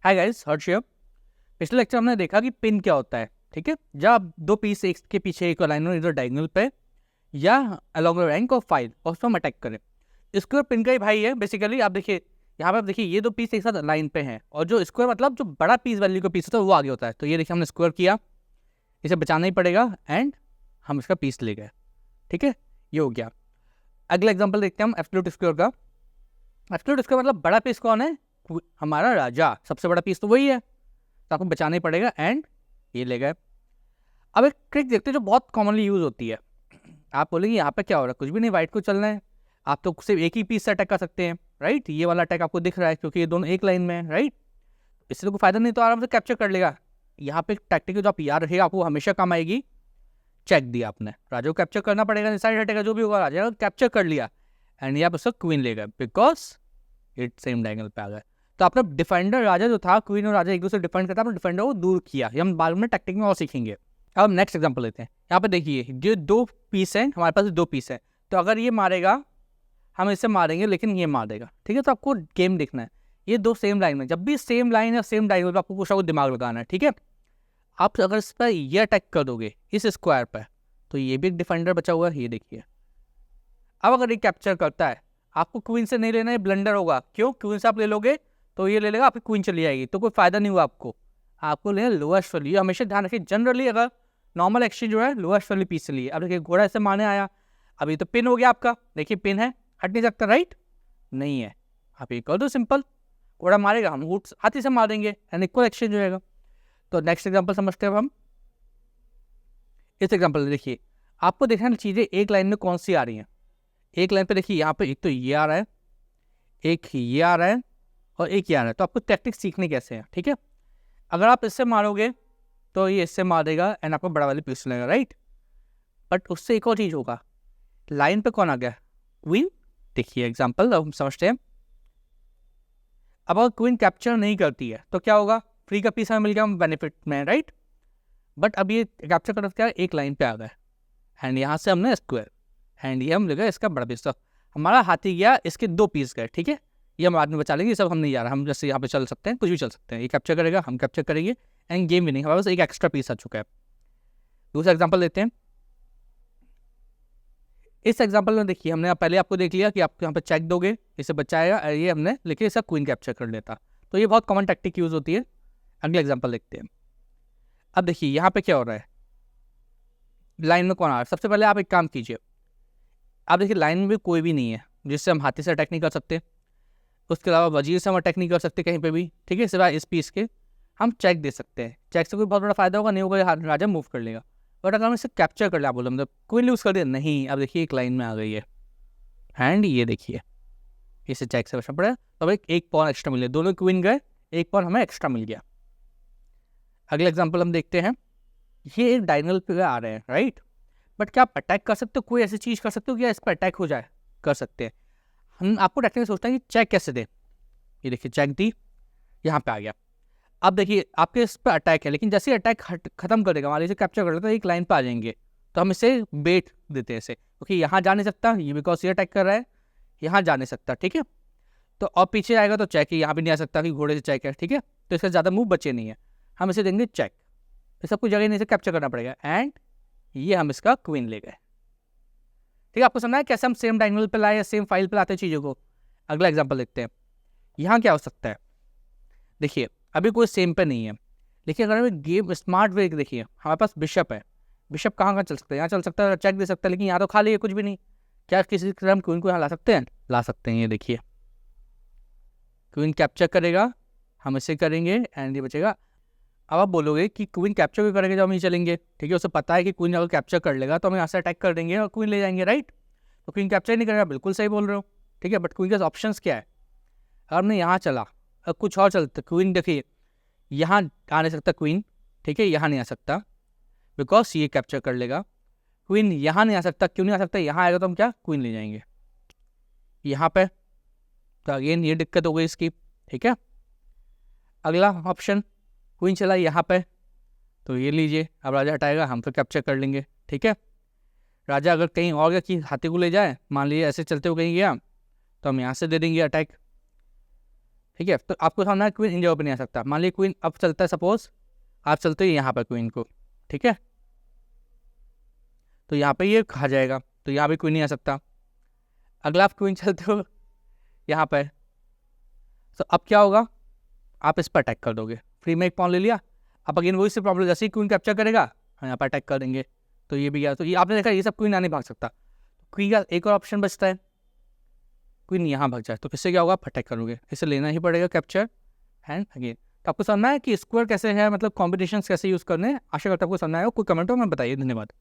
Hi guys, Harsh here. पिछले lecture हमने देखा कि पिन क्या होता है। ठीक है, जब आप दो पीस एक के पीछे एक लाइन में इधर डायगोनल पे या along the rank of file और उसमें हम अटैक करें, स्क्वायर पिन का ही भाई है बेसिकली। आप देखिए यहाँ पे, आप देखिए ये दो पीस एक साथ लाइन पे हैं और जो स्क्वायर मतलब जो बड़ा पीस वैल्यू का पीस होता है वो आगे होता है। तो ये देखिए हमने स्क्वायर किया, इसे बचाना ही पड़ेगा एंड हम इसका पीस ले गए। ठीक है, ये हो गया। अगला एग्जाम्पल देखते हैं हम एब्सोल्यूट स्क्वायर का। एब्सोल्यूट स्क्वायर मतलब बड़ा पीस कौन है? हमारा राजा, सबसे बड़ा पीस तो वही है, तो आपको बचाना ही पड़ेगा एंड ये ले गए। अब एक ट्रिक देखते हैं जो बहुत कॉमनली यूज होती है। आप बोलेंगे यहाँ पे क्या हो रहा है, कुछ भी नहीं, वाइट को चलना है। आप तो सिर्फ एक ही पीस से अटैक कर सकते हैं, राइट। ये वाला अटैक आपको दिख रहा है क्योंकि ये दोनों एक लाइन में है, राइट। इससे तो कोई फायदा नहीं, तो आराम से कैप्चर कर लेगा। यहाँ पे टैक्टिक जो आप याद रखेगा, आपको हमेशा काम आएगी। चेक दिया आपने, राजा को कैप्चर करना पड़ेगा, साइड हटेगा जो भी होगा, राजा को कैप्चर कर लिया एंड ये आप उसका क्वीन ले गए बिकॉज इट सेम डायगोनल पे आ गए। तो आपने डिफेंडर राजा जो था, क्वीन और राजा एक दूसरे डिफेंड करता, आपने डिफेंडर को दूर किया। ये हम बाद में टैक्टिक में और सीखेंगे। अब नेक्स्ट एग्जांपल लेते हैं। यहाँ पे देखिए जो दो पीस हैं, हमारे पास दो पीस है, तो अगर ये मारेगा हम इसे मारेंगे, लेकिन ये मार देगा। ठीक है, तो आपको गेम देखना है। ये दो सेम लाइन में, जब भी सेम लाइन या सेम डायगोनल पे आपको कुछ और दिमाग लगाना है। ठीक है, आप अगर इस पर ये अटैक कर दोगे इस स्क्वायर पर, तो ये भी एक डिफेंडर बचा हुआ है, ये देखिए। अब अगर ये कैप्चर करता है, आपको क्वीन से नहीं लेना, ये ब्लंडर होगा। क्यों? क्वीन से आप ले लोगे तो ये ले लेगा, आपकी क्वीन चली जाएगी, तो कोई फायदा नहीं हुआ आपको। आपको लेना लोएस्ट वाली। हमेशा ध्यान रखिए, जनरली अगर नॉर्मल एक्सचेंज जो है लोएस्ट वाली पीस से लिए। अब देखिए घोड़ा ऐसे मारने आया, अभी तो पिन हो गया आपका। देखिए पिन है, हट नहीं सकता, राइट नहीं है। आप ये कर दो सिंपल, घोड़ा मारेगा, हम हाथी से मार देंगे एंड इक्वल एक्सचेंज हो जाएगा। तो नेक्स्ट एग्जाम्पल समझते हैं अब हम। इस एग्जाम्पल में देखिए, आपको देखना चीज़ें एक लाइन में कौन सी आ रही हैं। एक लाइन पे देखिए, यहाँ पे एक तो ये आ रहा है, एक ये आ रहा है और एक ये आ रहा है। तो आपको टैक्टिक्स सीखने कैसे हैं। ठीक है, अगर आप इससे मारोगे तो ये इससे मार देगा एंड आपको बड़ा वाली पीस लगेगा, राइट। बट उससे एक और चीज़ होगा, लाइन पे कौन आ गया? क्वीन। देखिए एग्जाम्पल अब हम समझते हैं। अब अगर क्वीन कैप्चर नहीं करती है तो क्या होगा? फ्री का पीस हमें मिल गया, हम बेनिफिट में, राइट। बट अब ये कैप्चर कर क्या, एक लाइन पे आ गए एंड यहाँ से हमने स्क्वायर एंड ये हम ले गए इसका बड़ा पीस। तो हमारा हाथी गया, इसके दो पीस गए। ठीक है, ये हम बाद में बचा लेंगे, ये सब हम नहीं जा रहा। हम जैसे यहाँ पे चल सकते हैं, कुछ भी चल सकते हैं। ये कैप्चर करेगा, हम कैप्चर करेंगे एंड गेम विनिंग। हमारे पास एक एक्स्ट्रा पीस आ चुका है। दूसरा एग्जाम्पल लेते हैं। इस एग्जाम्पल में देखिए, हमने पहले आपको देख लिया कि आप यहाँ पे चेक दोगे, इसे बचाएगा, ये हमने लेकिन इसका क्वीन कैप्चर कर लेता। तो ये बहुत कॉमन टैक्टिक यूज होती है। अगला एग्जाम्पल देखते हैं। अब देखिए यहाँ पे क्या हो रहा है, लाइन में कौन आ रहा है। सबसे पहले आप एक काम कीजिए, आप देखिए लाइन में भी कोई भी नहीं है जिससे हम हाथी से अटैक नहीं कर सकते, उसके अलावा वजीर से हम अटैक नहीं कर सकते कहीं पे भी। ठीक है, सिवाय इस पीस के हम चेक दे सकते हैं। चेक से कोई बहुत बड़ा फायदा होगा नहीं होगा, राजा मूव कर लेगा। बट अगर हम इसे कैप्चर कर लिया, बोलो मतलब क्वीन लूज कर दिया, नहीं। अब देखिए एक लाइन में आ गई है हैंड, ये देखिए इसे चेक से बचना पड़ेगा। तो अब एक पॉन एक्स्ट्रा मिल गया, दोनों क्वीन गए, एक पॉन हमें एक्स्ट्रा मिल गया। अगला एग्जाम्पल हम देखते हैं। ये एक डायगोनल पे आ रहे हैं, राइट। बट क्या आप अटैक कर सकते हो? कोई ऐसी चीज़ कर सकते हो क्या इस पर अटैक हो जाए? कर सकते हैं। हम आपको टेक्निक सोचते हैं कि चेक कैसे दें। ये देखिए चेक दी, यहाँ पे आ गया। अब देखिए आपके इस पर अटैक है, लेकिन जैसे ही अटैक खत्म कर देगा, मान लीजिए कैप्चर कर लेता है, एक लाइन पे आ जाएंगे, तो हम इसे बेट देते हैं इसे, क्योंकि यहाँ जा नहीं सकता ये, बिकॉज ये अटैक कर रहा है, यहाँ जा नहीं सकता। ठीक है, तो और पीछे आएगा तो चेक है, यहाँ भी नहीं आ सकता कि घोड़े से चेक है। ठीक है, तो इसका ज़्यादा मूव बचे नहीं है, हम इसे देंगे चेक। तो सब कुछ जगह नहीं, इसे कैप्चर करना पड़ेगा एंड ये हम इसका क्वीन ले गए। ठीक है, आपको समझना है कैसे हम सेम डायगोनल पे लाए या सेम फाइल पे लाते हैं चीज़ों को। अगला एग्जांपल देखते हैं। यहाँ क्या हो सकता है, देखिए अभी कोई सेम पे नहीं है, लेकिन अगर हमें गेम स्मार्ट वे देखिए, हमारे पास बिशप है। बिशप कहाँ कहाँ चल सकता है? यहाँ चल सकता है, चेक दे सकता है, लेकिन यहाँ तो खाली है, कुछ भी नहीं। क्या किसी तरह हम क्वीन को यहाँ ला सकते हैं? ला सकते हैं। ये देखिए क्वीन कैप्चर करेगा, हम इसे करेंगे एंड ये बचेगा। अब आप बोलोगे कि क्वीन कैप्चर क्यों करेंगे जब हम ये चलेंगे? ठीक है, उसे पता है कि क्वीन अगर कैप्चर कर लेगा तो हम यहाँ से अटैक कर देंगे और क्वीन ले जाएंगे, राइट। तो क्वीन कैप्चर नहीं करेगा, बिल्कुल सही बोल रहे हो। ठीक है, बट क्वीन के ऑप्शंस क्या है? अगर हमने यहाँ चला, अब कुछ और चलता, क्वीन देखिए यहाँ आ नहीं सकता क्वीन। ठीक है, यहाँ नहीं आ सकता बिकॉज ये कैप्चर कर लेगा। क्वीन यहाँ नहीं आ सकता, क्यों नहीं आ सकता? यहाँ आएगा तो हम क्या क्वीन ले जाएंगे यहाँ पे, तो अगेन ये दिक्कत हो गई इसकी। ठीक है, अगला ऑप्शन, क्वीन चला यहाँ पे, तो ये लीजिए, अब राजा हटाएगा, हम तो कैप्चर कर लेंगे। ठीक है, राजा अगर कहीं और गया कि हाथी को ले जाए, मान लीजिए ऐसे चलते हुए कहीं गया, तो हम यहाँ से दे देंगे अटैक। ठीक है। तो आपको समझना है क्वीन इन जगह पर नहीं आ सकता। मान लीजिए क्वीन अब चलता है, सपोज आप चलते हो यहाँ पर क्वीन को, ठीक है, तो यहाँ पे ये खा जाएगा, तो यहाँ भी क्वीन नहीं आ सकता। अगला आप क्वीन चलते हो यहाँ पर, तो अब क्या होगा, आप इस पर अटैक कर दोगे, फ्री में एक पॉन ले लिया। अब अगेन वही से प्रॉब्लम, जैसे ही क्वीन कैप्चर करेगा हम यहाँ पर अटैक कर देंगे, तो ये भी गया। तो ये आपने देखा ये सब क्वीन आने भाग सकता। क्वीन का एक और ऑप्शन बचता है, क्वीन यहाँ भाग जाए, तो इससे क्या होगा, आप अटैक करोगे, इसे लेना ही पड़ेगा कैप्चर एंड अगेन। तो आपको समझना है कि स्क्वायर कैसे है, मतलब कॉम्बिनेशन कैसे यूज़ करने हैं। आशा करता हूँ आपको समझना आएगा। कोई कमेंट हो मैं बताइए। धन्यवाद।